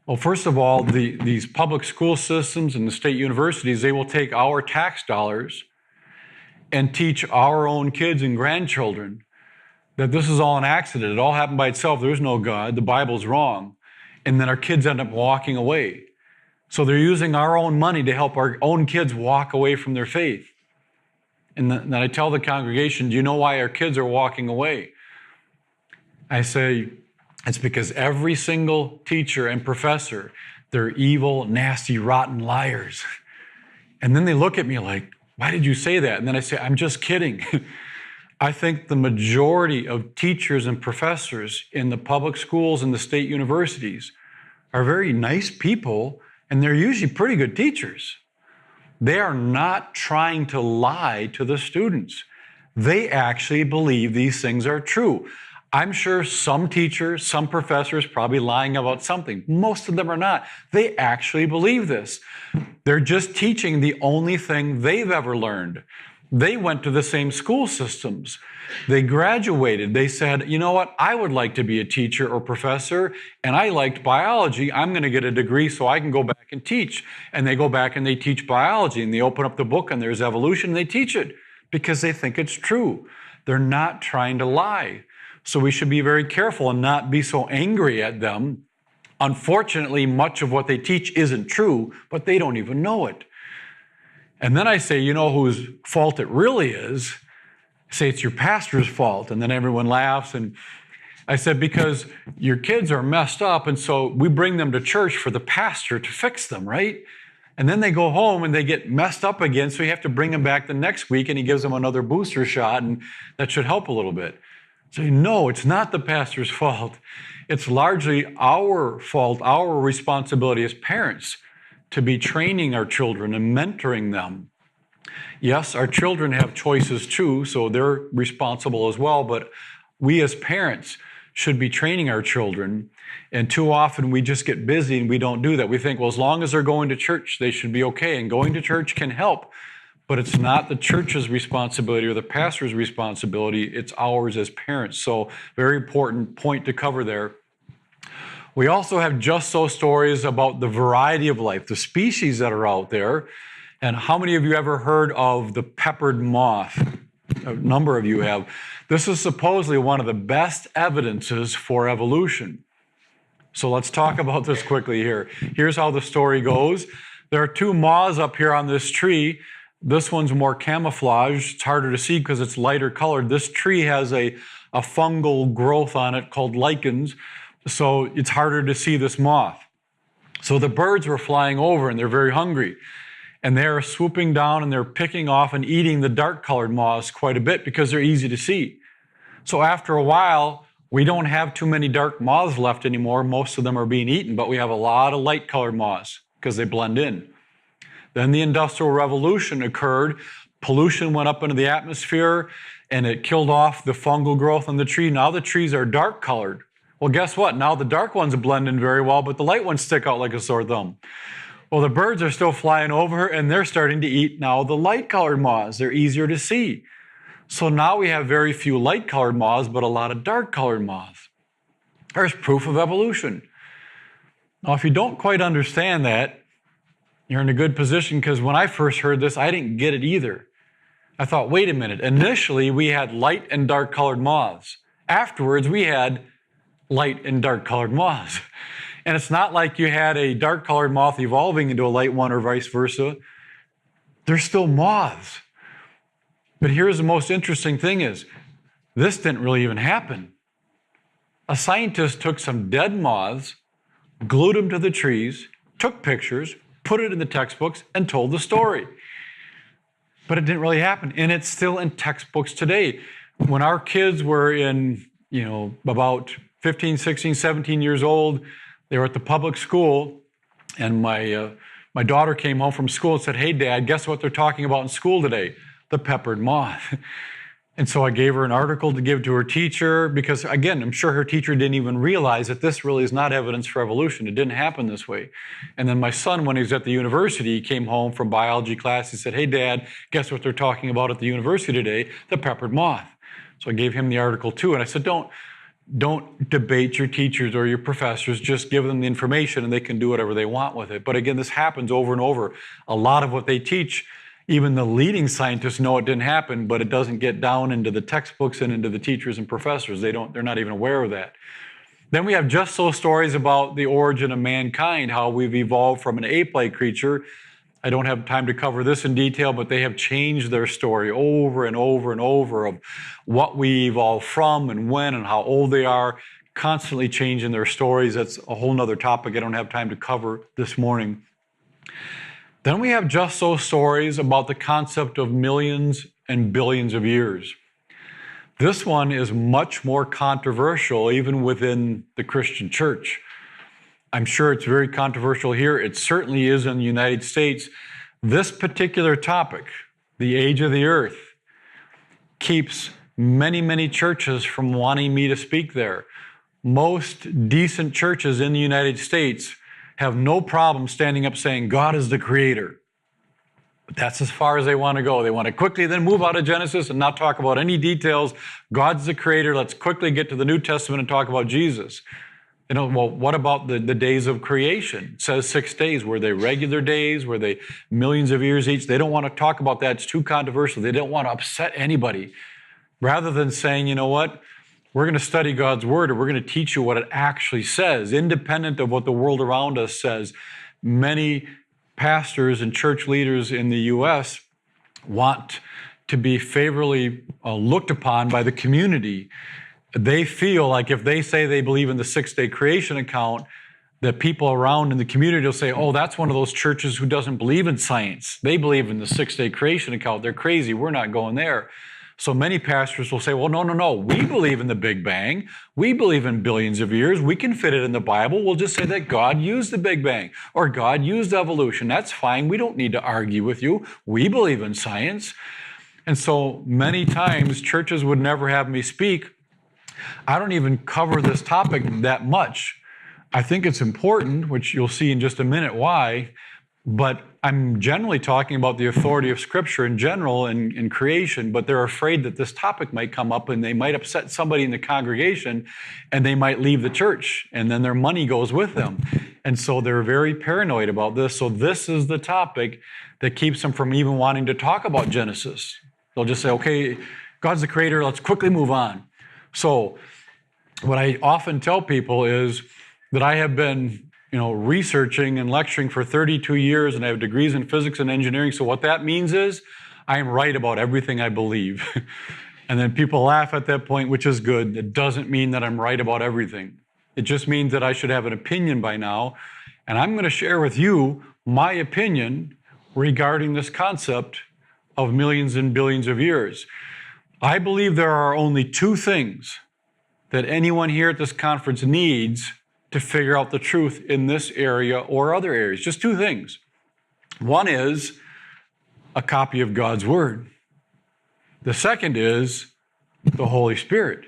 Well, first of all, these public school systems and the state universities, they will take our tax dollars and teach our own kids and grandchildren that this is all an accident. It all happened by itself. There's no God. The Bible's wrong. And then our kids end up walking away. So they're using our own money to help our own kids walk away from their faith. And then I tell the congregation, do you know why our kids are walking away? I say, it's because every single teacher and professor, they're evil, nasty, rotten liars. And then they look at me like, why did you say that? And then I say, I'm just kidding. I think the majority of teachers and professors in the public schools and the state universities are very nice people, and they're usually pretty good teachers. They are not trying to lie to the students. They actually believe these things are true. I'm sure some teachers, some professors probably lying about something. Most of them are not. They actually believe this. They're just teaching the only thing they've ever learned. They went to the same school systems. They graduated. They said, you know what? I would like to be a teacher or professor, and I liked biology. I'm going to get a degree so I can go back and teach. And they go back and they teach biology, and they open up the book and there's evolution, and they teach it because they think it's true. They're not trying to lie. So we should be very careful and not be so angry at them. Unfortunately, much of what they teach isn't true, but they don't even know it. And then I say, you know whose fault it really is? I say, it's your pastor's fault. And then everyone laughs. And I said, because your kids are messed up, and so we bring them to church for the pastor to fix them, right? And then they go home and they get messed up again, so you have to bring them back the next week, and he gives them another booster shot, and that should help a little bit. So no, it's not the pastor's fault. It's largely our fault, our responsibility as parents to be training our children and mentoring them. Yes, our children have choices too, so they're responsible as well, but we as parents should be training our children, and too often we just get busy and we don't do that. We think, well, as long as they're going to church, they should be okay, and going to church can help, but it's not the church's responsibility or the pastor's responsibility, it's ours as parents. So very important point to cover there. We also have just so stories about the variety of life, the species that are out there. And how many of you ever heard of the peppered moth? A number of you have. This is supposedly one of the best evidences for evolution. So let's talk about this quickly here. Here's how the story goes. There are two moths up here on this tree. This one's more camouflaged. It's harder to see because it's lighter colored. This tree has a fungal growth on it called lichens, so it's harder to see this moth. So the birds were flying over and they're very hungry. And they're swooping down and they're picking off and eating the dark-colored moths quite a bit because they're easy to see. So after a while, we don't have too many dark moths left anymore. Most of them are being eaten, but we have a lot of light-colored moths because they blend in. Then the Industrial Revolution occurred. Pollution went up into the atmosphere and it killed off the fungal growth on the tree. Now the trees are dark-colored. Well, guess what? Now the dark ones blend in very well, but the light ones stick out like a sore thumb. Well, the birds are still flying over and they're starting to eat now the light-colored moths. They're easier to see. So now we have very few light-colored moths, but a lot of dark-colored moths. There's proof of evolution. Now, if you don't quite understand that, you're in a good position because when I first heard this, I didn't get it either. I thought, wait a minute. Initially, we had light and dark-colored moths. Afterwards, we had light and dark-colored moths. And it's not like you had a dark-colored moth evolving into a light one or vice versa. They're still moths. But here's the most interesting thing is, this didn't really even happen. A scientist took some dead moths, glued them to the trees, took pictures, put it in the textbooks, and told the story. But it didn't really happen, and it's still in textbooks today. When our kids were in, about 15, 16, 17 years old, they were at the public school, and my daughter came home from school and said, "Hey, Dad, guess what they're talking about in school today? The peppered moth." And so I gave her an article to give to her teacher because, again, I'm sure her teacher didn't even realize that this really is not evidence for evolution. It didn't happen this way. And then my son, when he was at the university, came home from biology class. He said, "Hey, Dad, guess what they're talking about at the university today? The peppered moth." So I gave him the article too. And I said, don't debate your teachers or your professors. Just give them the information and they can do whatever they want with it. But again, this happens over and over. A lot of what they teach, even the leading scientists know it didn't happen, but it doesn't get down into the textbooks and into the teachers and professors. They're not even aware of that. Then we have just so stories about the origin of mankind, how we've evolved from an ape-like creature. I don't have time to cover this in detail, but they have changed their story over and over and over of what we evolved from and when and how old they are, constantly changing their stories. That's a whole nother topic I don't have time to cover this morning. Then we have just so stories about the concept of millions and billions of years. This one is much more controversial even within the Christian church. I'm sure it's very controversial here. It certainly is in the United States. This particular topic, the age of the earth, keeps many, many churches from wanting me to speak there. Most decent churches in the United States have no problem standing up saying God is the creator. But that's as far as they want to go. They want to quickly then move out of Genesis and not talk about any details. God's the creator. Let's quickly get to the New Testament and talk about Jesus. Well, what about the days of creation? It says 6 days. Were they regular days? Were they millions of years each? They don't want to talk about that. It's too controversial. They don't want to upset anybody. Rather than saying, you know what? We're going to study God's word, or we're going to teach you what it actually says, independent of what the world around us says. Many pastors and church leaders in the U.S. want to be favorably looked upon by the community. They feel like if they say they believe in the 6-day creation account, that people around in the community will say, "Oh, that's one of those churches who doesn't believe in science. They believe in the 6-day creation account. They're crazy. We're not going there." So many pastors will say, "Well, no. We believe in the Big Bang. We believe in billions of years. We can fit it in the Bible. We'll just say that God used the Big Bang or God used evolution. That's fine. We don't need to argue with you. We believe in science." And so many times churches would never have me speak. I don't even cover this topic that much. I think it's important, which you'll see in just a minute why, But I'm generally talking about the authority of Scripture in general and in creation, but they're afraid that this topic might come up and they might upset somebody in the congregation and they might leave the church and then their money goes with them. And so they're very paranoid about this. So this is the topic that keeps them from even wanting to talk about Genesis. They'll just say, okay, God's the creator, let's quickly move on. So what I often tell people is that I have been researching and lecturing for 32 years, and I have degrees in physics and engineering. So what that means is I am right about everything I believe. And then people laugh at that point, which is good. It doesn't mean that I'm right about everything. It just means that I should have an opinion by now. And I'm going to share with you my opinion regarding this concept of millions and billions of years. I believe there are only two things that anyone here at this conference needs to figure out the truth in this area or other areas. Just two things. One is a copy of God's Word. The second is the Holy Spirit.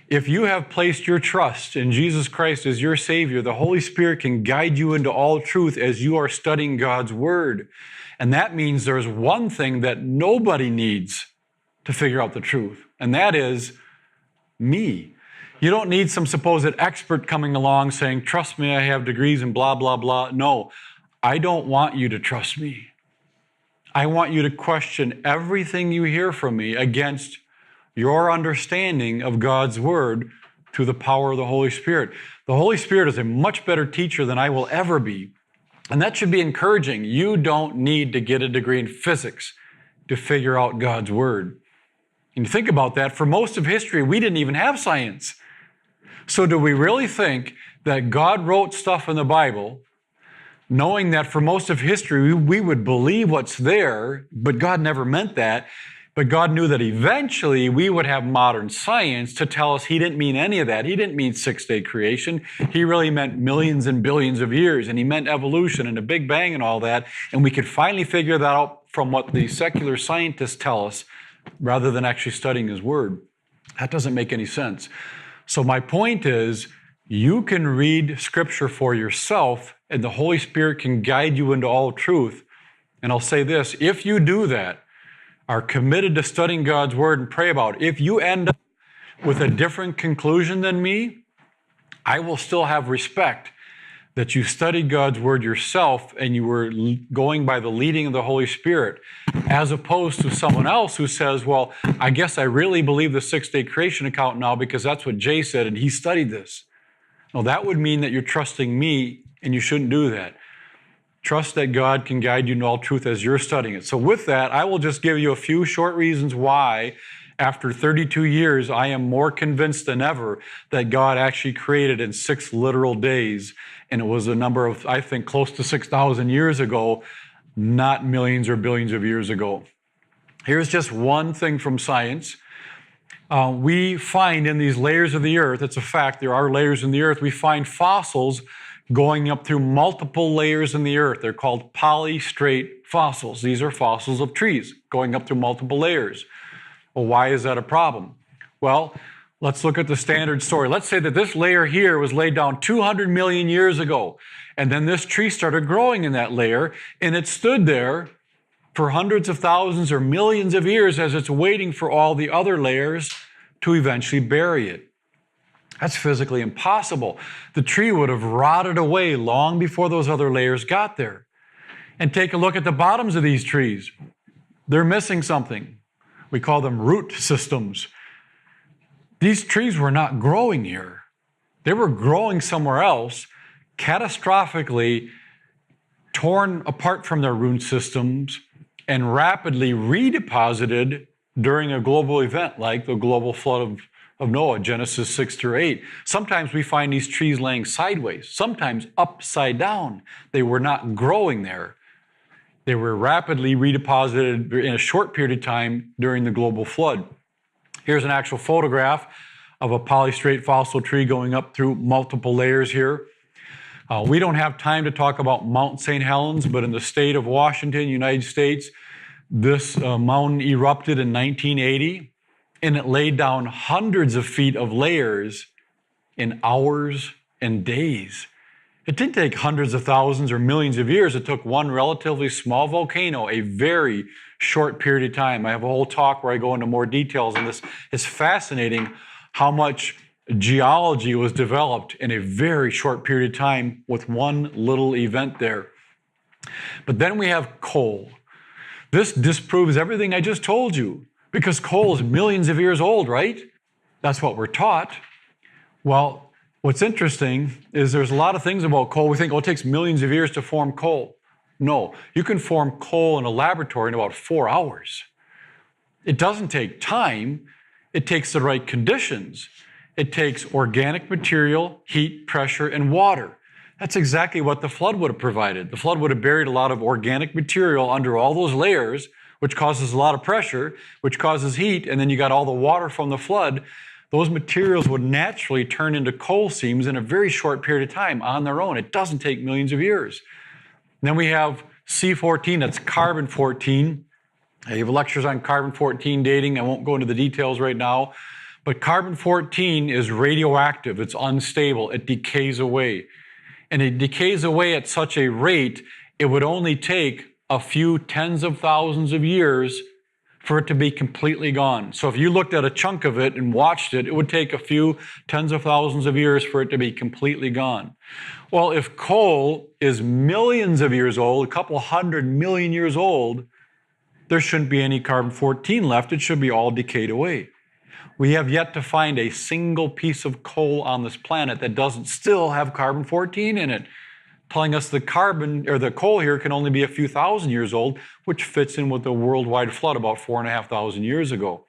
If you have placed your trust in Jesus Christ as your Savior, the Holy Spirit can guide you into all truth as you are studying God's Word. And that means there's one thing that nobody needs to figure out the truth, and that is me. You don't need some supposed expert coming along saying, trust me, I have degrees and blah, blah, blah. No, I don't want you to trust me. I want you to question everything you hear from me against your understanding of God's Word through the power of the Holy Spirit. The Holy Spirit is a much better teacher than I will ever be. And that should be encouraging. You don't need to get a degree in physics to figure out God's Word. And you think about that, for most of history, we didn't even have science. So do we really think that God wrote stuff in the Bible, knowing that for most of history we would believe what's there, but God never meant that? But God knew that eventually we would have modern science to tell us He didn't mean any of that. He didn't mean six-day creation. He really meant millions and billions of years, and He meant evolution and a Big Bang and all that. And we could finally figure that out from what the secular scientists tell us rather than actually studying His Word. That doesn't make any sense. So my point is, you can read Scripture for yourself, and the Holy Spirit can guide you into all truth. And I'll say this, if you do that, are committed to studying God's Word and pray about it, if you end up with a different conclusion than me, I will still have respect that you studied God's Word yourself and you were going by the leading of the Holy Spirit, as opposed to someone else who says, well, I guess I really believe the six-day creation account now because that's what Jay said and he studied this. No, that would mean that you're trusting me, and you shouldn't do that. Trust that God can guide you in all truth as you're studying it. So with that, I will just give you a few short reasons why, after 32 years, I am more convinced than ever that God actually created in 6 literal days. And it was a number of, I think, close to 6,000 years ago, not millions or billions of years ago. Here's just one thing from science. We find in these layers of the earth, it's a fact, there are layers in the earth, we find fossils going up through multiple layers in the earth. They're called polystrate fossils. These are fossils of trees going up through multiple layers. Well, why is that a problem? Well, let's look at the standard story. Let's say that this layer here was laid down 200 million years ago, and then this tree started growing in that layer, and it stood there for hundreds of thousands or millions of years as it's waiting for all the other layers to eventually bury it. That's physically impossible. The tree would have rotted away long before those other layers got there. And take a look at the bottoms of these trees. They're missing something. We call them root systems. These trees were not growing here. They were growing somewhere else, catastrophically torn apart from their root systems and rapidly redeposited during a global event like the global flood of Noah, Genesis 6 through 8. Sometimes we find these trees laying sideways, sometimes upside down. They were not growing there. They were rapidly redeposited in a short period of time during the global flood. Here's an actual photograph of a polystrate fossil tree going up through multiple layers here. We don't have time to talk about Mount St. Helens, but in the state of Washington, United States, this mountain erupted in 1980, and it laid down hundreds of feet of layers in hours and days. It didn't take hundreds of thousands or millions of years. It took one relatively small volcano a very short period of time. I have a whole talk where I go into more details on this. It's fascinating how much geology was developed in a very short period of time with one little event there. But then we have coal. This disproves everything I just told you, because coal is millions of years old, right? That's what we're taught. Well, what's interesting is there's a lot of things about coal. We think, oh, it takes millions of years to form coal. No, you can form coal in a laboratory in about 4 hours. It doesn't take time. It takes the right conditions. It takes organic material, heat, pressure, and water. That's exactly what the flood would have provided. The flood would have buried a lot of organic material under all those layers, which causes a lot of pressure, which causes heat, and then you got all the water from the flood. Those materials would naturally turn into coal seams in a very short period of time on their own. It doesn't take millions of years. And then we have C14, that's carbon-14. I have lectures on carbon-14 dating. I won't go into the details right now. But carbon-14 is radioactive. It's unstable. It decays away. And it decays away at such a rate, it would only take a few tens of thousands of years for it to be completely gone. So if you looked at a chunk of it and watched it, it would take a few tens of thousands of years for it to be completely gone. Well, if coal is millions of years old, a couple 100 million years old, there shouldn't be any carbon-14 left. It should be all decayed away. We have yet to find a single piece of coal on this planet that doesn't still have carbon-14 in it, telling us the carbon or the coal here can only be a few thousand years old, which fits in with the worldwide flood about 4,500 years ago.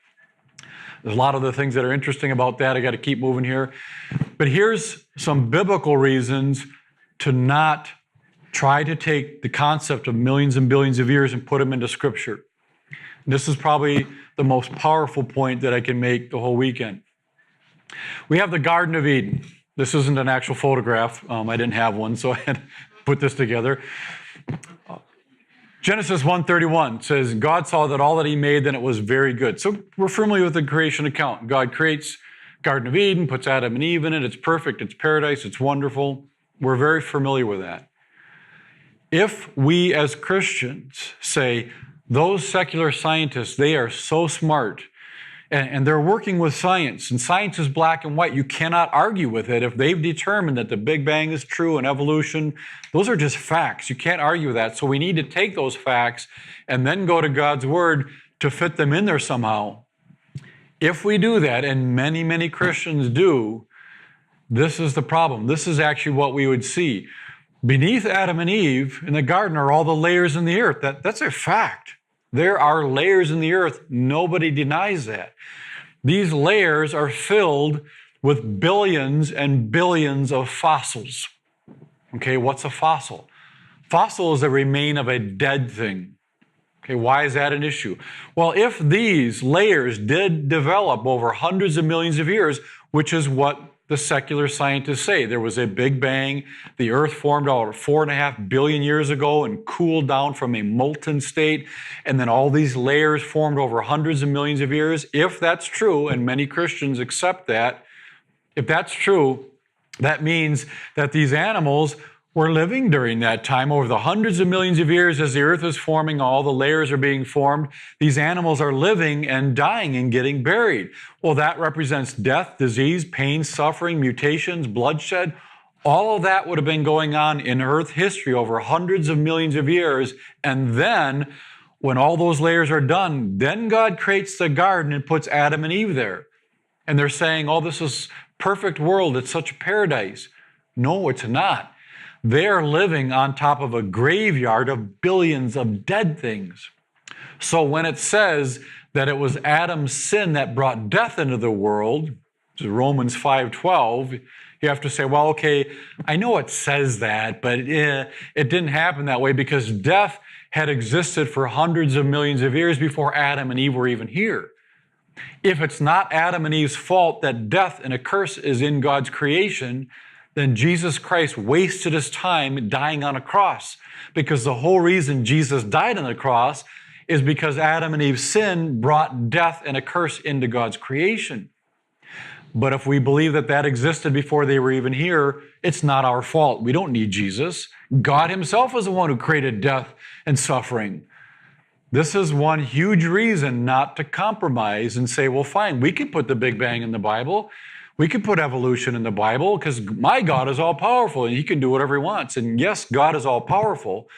There's a lot of the things that are interesting about that. I got to keep moving here. But here's some biblical reasons to not try to take the concept of millions and billions of years and put them into Scripture. This is probably the most powerful point that I can make the whole weekend. We have the Garden of Eden. This isn't an actual photograph. I didn't have one, so I had to put this together. Genesis 1:31 says, God saw that all that he made, then it was very good. So we're familiar with the creation account. God creates Garden of Eden, puts Adam and Eve in it. It's perfect. It's paradise. It's wonderful. We're very familiar with that. If we as Christians say, those secular scientists, they are so smart, and they're working with science, and science is black and white. You cannot argue with it. If they've determined that the Big Bang is true and evolution, those are just facts. You can't argue with that. So we need to take those facts and then go to God's Word to fit them in there somehow. If we do that, and many, many Christians do, this is the problem. This is actually what we would see. Beneath Adam and Eve in the garden are all the layers in the earth. That's a fact. There are layers in the earth. Nobody denies that. These layers are filled with billions and billions of fossils. Okay, what's a fossil? Fossil is a remain of a dead thing. Okay, why is that an issue? Well, if these layers did develop over hundreds of millions of years, which is what the secular scientists say. There was a big bang. The earth formed about 4.5 billion years ago and cooled down from a molten state. And then all these layers formed over hundreds of millions of years. If that's true, and many Christians accept that, if that's true, that means that these animals were living during that time over the hundreds of millions of years as the earth is forming, all the layers are being formed. These animals are living and dying and getting buried. Well, that represents death, disease, pain, suffering, mutations, bloodshed. All of that would have been going on in earth history over hundreds of millions of years. And then when all those layers are done, then God creates the garden and puts Adam and Eve there. And they're saying, oh, this is perfect world. It's such a paradise. No, it's not. They are living on top of a graveyard of billions of dead things. So when it says that it was Adam's sin that brought death into the world, Romans 5:12, you have to say, well, okay, I know it says that, but it didn't happen that way because death had existed for hundreds of millions of years before Adam and Eve were even here. If it's not Adam and Eve's fault that death and a curse is in God's creation, then Jesus Christ wasted his time dying on a cross, because the whole reason Jesus died on the cross is because Adam and Eve's sin brought death and a curse into God's creation. But if we believe that that existed before they were even here, it's not our fault. We don't need Jesus. God himself is the one who created death and suffering. This is one huge reason not to compromise and say, well, fine, we can put the Big Bang in the Bible. We can put evolution in the Bible because my God is all powerful and he can do whatever he wants. And yes, God is all powerful.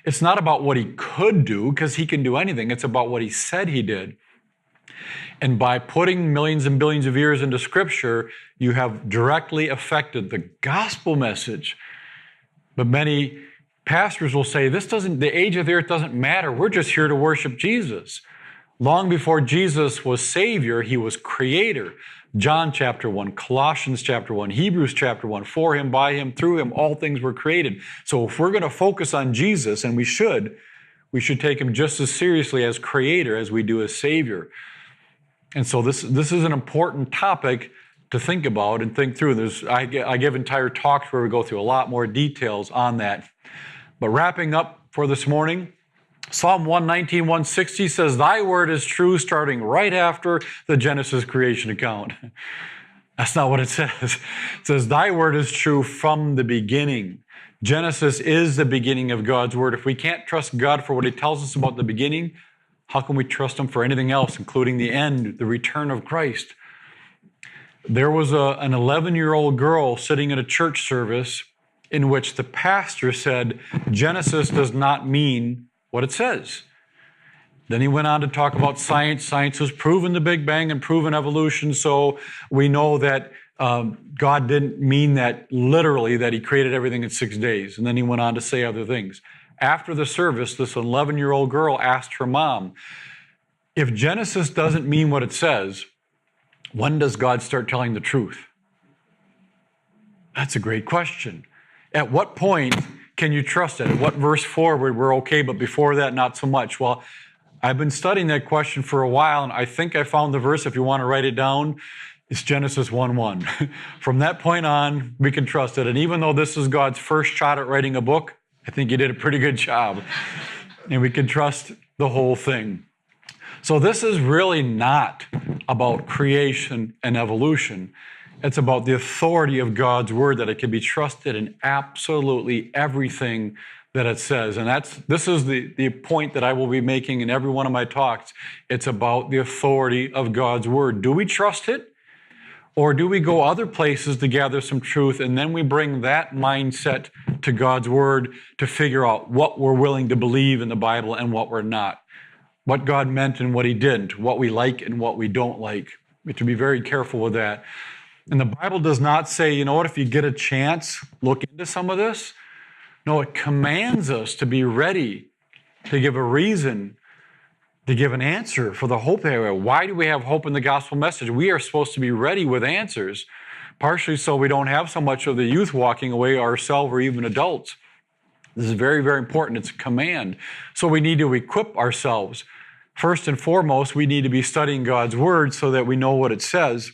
It's not about what he could do because he can do anything. It's about what he said he did. And by putting millions and billions of years into Scripture, you have directly affected the gospel message. But many pastors will say, the age of the earth doesn't matter. We're just here to worship Jesus. Long before Jesus was Savior, he was Creator. John chapter 1, Colossians chapter 1, Hebrews chapter 1, for him, by him, through him, all things were created. So if we're going to focus on Jesus, and we should take him just as seriously as Creator as we do as Savior. And so this is an important topic to think about and think through. I give entire talks where we go through a lot more details on that. But wrapping up for this morning, Psalm 119, 160 says, thy word is true, starting right after the Genesis creation account. That's not what it says. It says, thy word is true from the beginning. Genesis is the beginning of God's word. If we can't trust God for what he tells us about the beginning, how can we trust him for anything else, including the end, the return of Christ? There was an 11-year-old girl sitting in a church service in which the pastor said, Genesis does not mean what it says. Then he went on to talk about science. Science has proven the Big Bang and proven evolution, so we know that God didn't mean that literally, that he created everything in 6 days. And then he went on to say other things. After the service, this 11-year-old girl asked her mom, if Genesis doesn't mean what it says, when does God start telling the truth? That's a great question. At what point can you trust it? At what verse forward we're okay, but before that, not so much? Well, I've been studying that question for a while, and I think I found the verse. If you want to write it down, it's Genesis 1:1. From that point on, we can trust it. And even though this is God's first shot at writing a book, I think he did a pretty good job. And we can trust the whole thing. So this is really not about creation and evolution. It's about the authority of God's word, that it can be trusted in absolutely everything that it says. And this is the point that I will be making in every one of my talks. It's about the authority of God's word. Do we trust it? Or do we go other places to gather some truth, and then we bring that mindset to God's word to figure out what we're willing to believe in the Bible and what we're not? What God meant and what he didn't, what we like and what we don't like. We have to be very careful with that. And the Bible does not say, you know what, if you get a chance, look into some of this. No, it commands us to be ready to give a reason, to give an answer for the hope that we have. Why do we have hope in the gospel message? We are supposed to be ready with answers, partially so we don't have so much of the youth walking away, ourselves or even adults. This is very, very important. It's a command. So we need to equip ourselves. First and foremost, we need to be studying God's word so that we know what it says.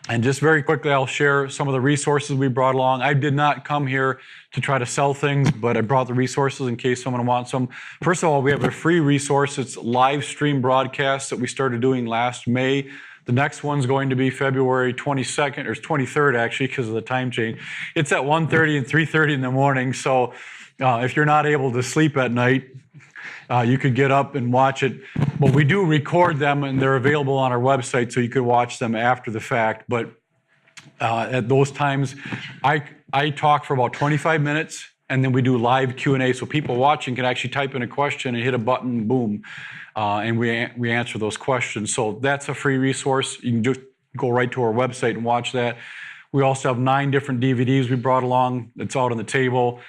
And just very quickly, I'll share some of the resources we brought along. I did not come here to try to sell things, but I brought the resources in case someone wants them. First of all, we have a free resource. It's live stream broadcasts that we started doing last May. The next one's going to be February 22nd, or 23rd actually, because of the time change. It's at 1:30 and 3:30 in the morning. So if you're not able to sleep at night, you could get up and watch it. But we do record them, and they're available on our website, so you could watch them after the fact. But at those times, I talk for about 25 minutes, and then we do live Q&A, so people watching can actually type in a question and hit a button, boom, and we answer those questions. So that's a free resource. You can just go right to our website and watch that. We also have 9 different DVDs we brought along. It's out on the table.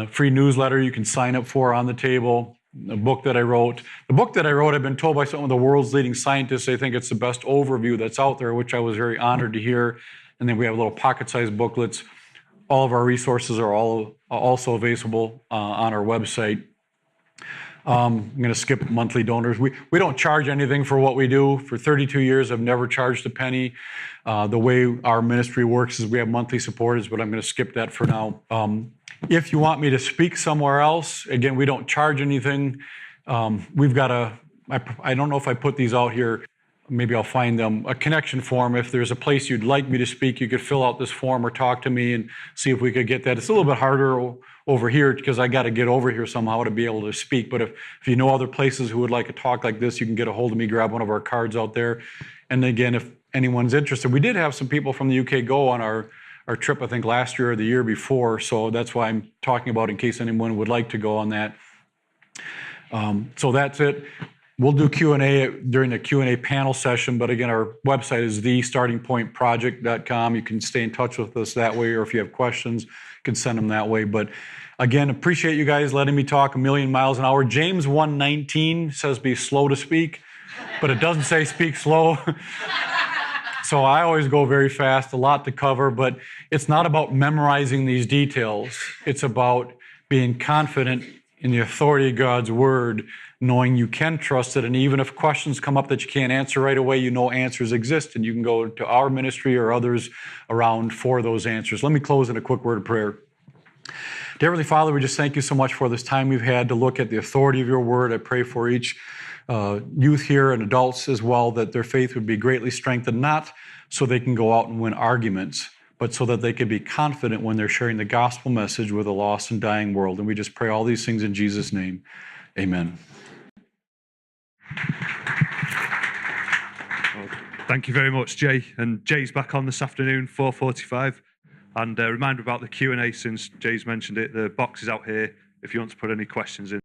Free newsletter you can sign up for on the table. The book that I wrote. The book that I wrote, I've been told by some of the world's leading scientists, they think it's the best overview that's out there, which I was very honored to hear. And then we have little pocket-sized booklets. All of our resources are also available on our website. I'm going to skip monthly donors. We don't charge anything for what we do. For 32 years, I've never charged a penny. The way our ministry works is we have monthly supporters, but I'm going to skip that for now. If you want me to speak somewhere else, again, we don't charge anything. We've got I don't know if I put these out here. maybe I'll find them a connection form. If there's a place you'd like me to speak, you could fill out this form or talk to me and see if we could get that. It's a little bit harder over here because I got to get over here somehow to be able to speak. But if you know other places who would like a talk like this, you can get a hold of me, grab one of our cards out there. And again, if anyone's interested, we did have some people from the UK go on our trip, I think last year or the year before. So that's why I'm talking about in case anyone would like to go on that. So that's it. We'll do Q&A during the Q&A panel session, but again, our website is thestartingpointproject.com. You can stay in touch with us that way, or if you have questions, you can send them that way. But again, appreciate you guys letting me talk a million miles an hour. James 1:19 says be slow to speak, but it doesn't say speak slow. So I always go very fast, a lot to cover, but it's not about memorizing these details. It's about being confident in the authority of God's word, knowing you can trust it. And even if questions come up that you can't answer right away, you know answers exist, and you can go to our ministry or others around for those answers. Let me close in a quick word of prayer. Dear Heavenly Father, we just thank you so much for this time we've had to look at the authority of your word. I pray for each youth here and adults as well, that their faith would be greatly strengthened, not so they can go out and win arguments, but so that they can be confident when they're sharing the gospel message with a lost and dying world. And we just pray all these things in Jesus' name. Amen. Thank you very much, Jay. And Jay's back on this afternoon, 4:45. And a reminder about the Q&A, since Jay's mentioned it, the box is out here if you want to put any questions in.